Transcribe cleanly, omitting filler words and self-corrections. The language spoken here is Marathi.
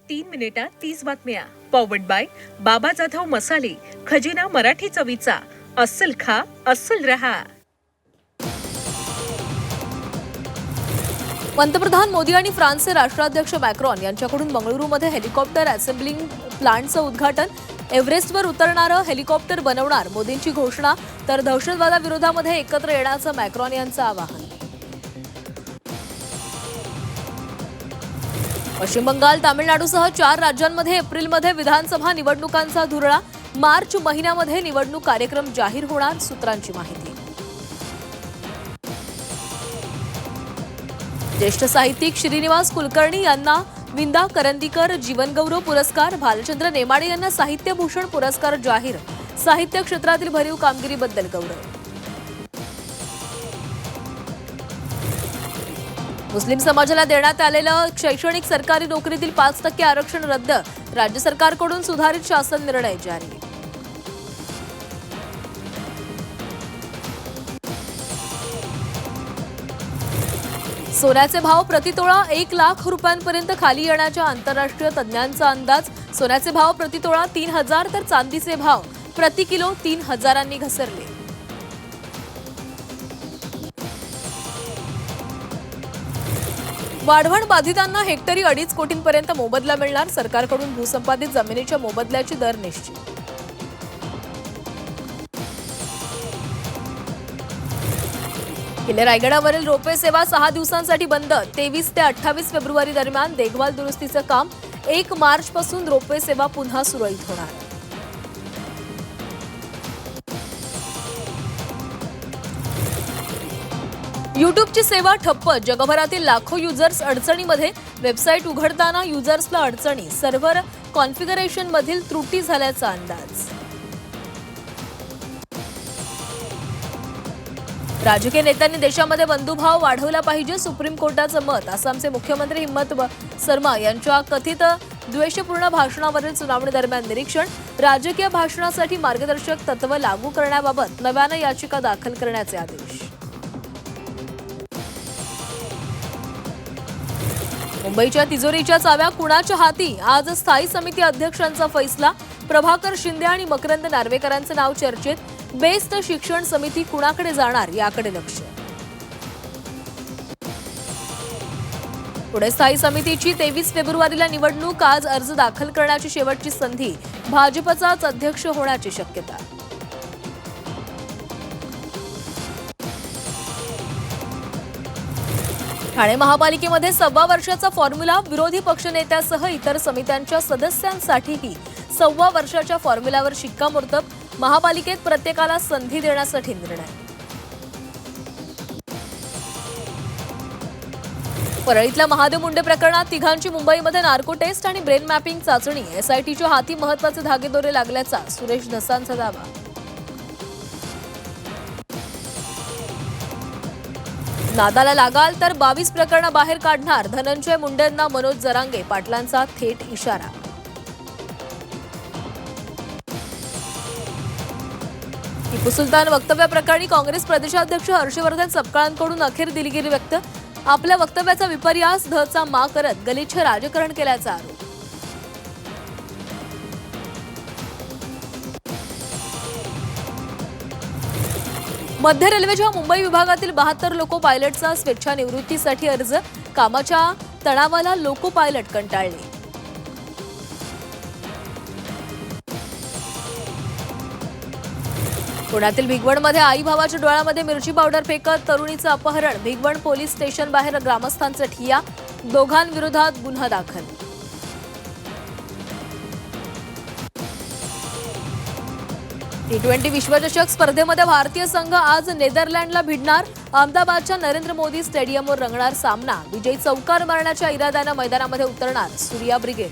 3 मिनिटात 30 बातम्या. पॉवर्ड बाय बाबा जाधव मसाले, खजिना मराठी चवीचा. अस्सल खा, अस्सल रहा. पंतप्रधान मोदी आणि फ्रान्सचे राष्ट्राध्यक्ष मॅक्रॉन यांच्याकडून बंगळुरूमध्ये हेलिकॉप्टर असेंब्लिंग प्लांटचं उद्घाटन. एव्हरेस्टवर उतरणारं हेलिकॉप्टर बनवणार मोदींची घोषणा. तर दहशतवादाविरोधामध्ये एकत्र येण्याचं मॅक्रॉन यांचं आवाहन. पश्चिम बंगाल, तामिळनाडूसह 4 राज्यांमध्ये एप्रिलमध्ये विधानसभा निवडणुकांचा धुरळा. मार्च महिन्यामध्ये निवडणूक कार्यक्रम जाहीर होणार, सूत्रांची माहिती. ज्येष्ठ साहित्यिक श्रीनिवास कुलकर्णी यांना विंदा करंदीकर जीवनगौरव पुरस्कार. भालचंद्र नेमाडे यांना साहित्यभूषण पुरस्कार जाहीर. साहित्य क्षेत्रातील भरीव कामगिरीबद्दल गौरव. मुस्लिम समाजाला देण्यात आलेलं शैक्षणिक सरकारी नोकरीतील 5% आरक्षण रद्द. राज्य सरकारकडून सुधारित शासन निर्णय जारी. सोन्याचे भाव प्रतितोळा 1 लाख रुपयांपर्यंत खाली येण्याच्या आंतरराष्ट्रीय तज्ज्ञांचा अंदाज. सोन्याचे भाव प्रतितोळा 3,000 तर चांदीचे भाव प्रति किलो 3,000 घसरले. वाढवण बाधितांना हेक्टरी 2.5 कोटींपर्यंत मोबदला मिळणार. सरकारकडून भूसंपादित जमिनीच्या मोबदल्याची दर निश्चित. किल्ले रायगडावरील रोपवे सेवा 6 दिवसांसाठी बंद. 23 ते 28 फेब्रुवारी दरम्यान देखभाल दुरुस्तीचं काम. 1 मार्च पासून रोपवे सेवा पुन्हा सुरळीत होणार. युट्यूबची सेवा ठप्प. जगभरातील लाखो युजर्स अडचणीमध्ये. वेबसाईट उघडताना युजर्सला अडचणी. सर्व्हर कॉन्फिगरेशन मधील त्रुटी झाल्याचा अंदाज. राजकीय नेत्यांनी देशामध्ये बंधुभाव वाढवला पाहिजे, सुप्रीम कोर्टाचं मत. आसामचे मुख्यमंत्री हिम्मत शर्मा यांच्या कथित द्वेषपूर्ण भाषणावरील सुनावणी दरम्यान निरीक्षण. राजकीय भाषणासाठी मार्गदर्शक तत्व लागू करण्याबाबत नव्यानं याचिका दाखल करण्याचे आदेश. मुंबईच्या तिजोरीच्या चाव्या कुणाच्या हाती? आज स्थायी समिती अध्यक्षांचा फैसला. प्रभाकर शिंदे आणि मकरंद नार्वेकरांचं नाव चर्चेत. बेस्ट शिक्षण समिती कुणाकडे जाणार याकडे लक्ष. पुणे स्थायी समितीची 23 फेब्रुवारीला निवडणूक. आज अर्ज दाखल करण्याची शेवटची संधी. भाजपचाच अध्यक्ष होण्याची शक्यता. ठाणे महापालिकेमध्ये 1.25 वर्षाचा फॉर्म्युला. विरोधी पक्षनेत्यासह इतर समित्यांच्या सदस्यांसाठीही 1.25 वर्षाच्या फॉर्म्युल्यावर शिक्कामोर्तब. महापालिकेत प्रत्येकाला संधी देण्यासाठी निर्णय. परळीतल्या महादेव मुंडे प्रकरणात तिघांची मुंबईमध्ये नार्को टेस्ट आणि ब्रेन मॅपिंग चाचणी. एसआयटीच्या हाती महत्त्वाचे धागेदोरे लागल्याचा सुरेश धसांचा दावा. नादाला लागाल तर 22 प्रकरणं बाहेर काढणार. धनंजय मुंडेंना मनोज जरांगे पाटलांचा थेट इशारा. टिपू सुलतान वक्तव्याप्रकरणी काँग्रेस प्रदेशाध्यक्ष हर्षवर्धन सपकाळांकडून अखेर दिलगिरी व्यक्त. आपल्या वक्तव्याचा विपर्यास धचा मा करत गलिच्छ राजकारण केल्याचा आरोप. मध्य रेल्वेच्या मुंबई विभागातील 72 लोको पायलटचा स्वेच्छानिवृत्तीसाठी अर्ज. कामाच्या तणावाला लोको पायलट कंटाळले. पुण्यातील भिगवणमध्ये आई भावाच्या डोळ्यामध्ये मिरची पावडर फेकत तरुणीचं अपहरण. भिगवण पोलीस स्टेशन बाहेर ग्रामस्थांचा ठिय्या. दोघांविरोधात गुन्हा दाखल. T20 विश्वचषक स्पर्धेमध्ये भारतीय संघ आज नेदरलँडला भिडणार. अहमदाबादच्या नरेंद्र मोदी स्टेडियमवर रंगणार सामना. विजयी चौकार मारण्याच्या इराद्यानं मैदानामध्ये उतरणार सूर्या ब्रिगेड.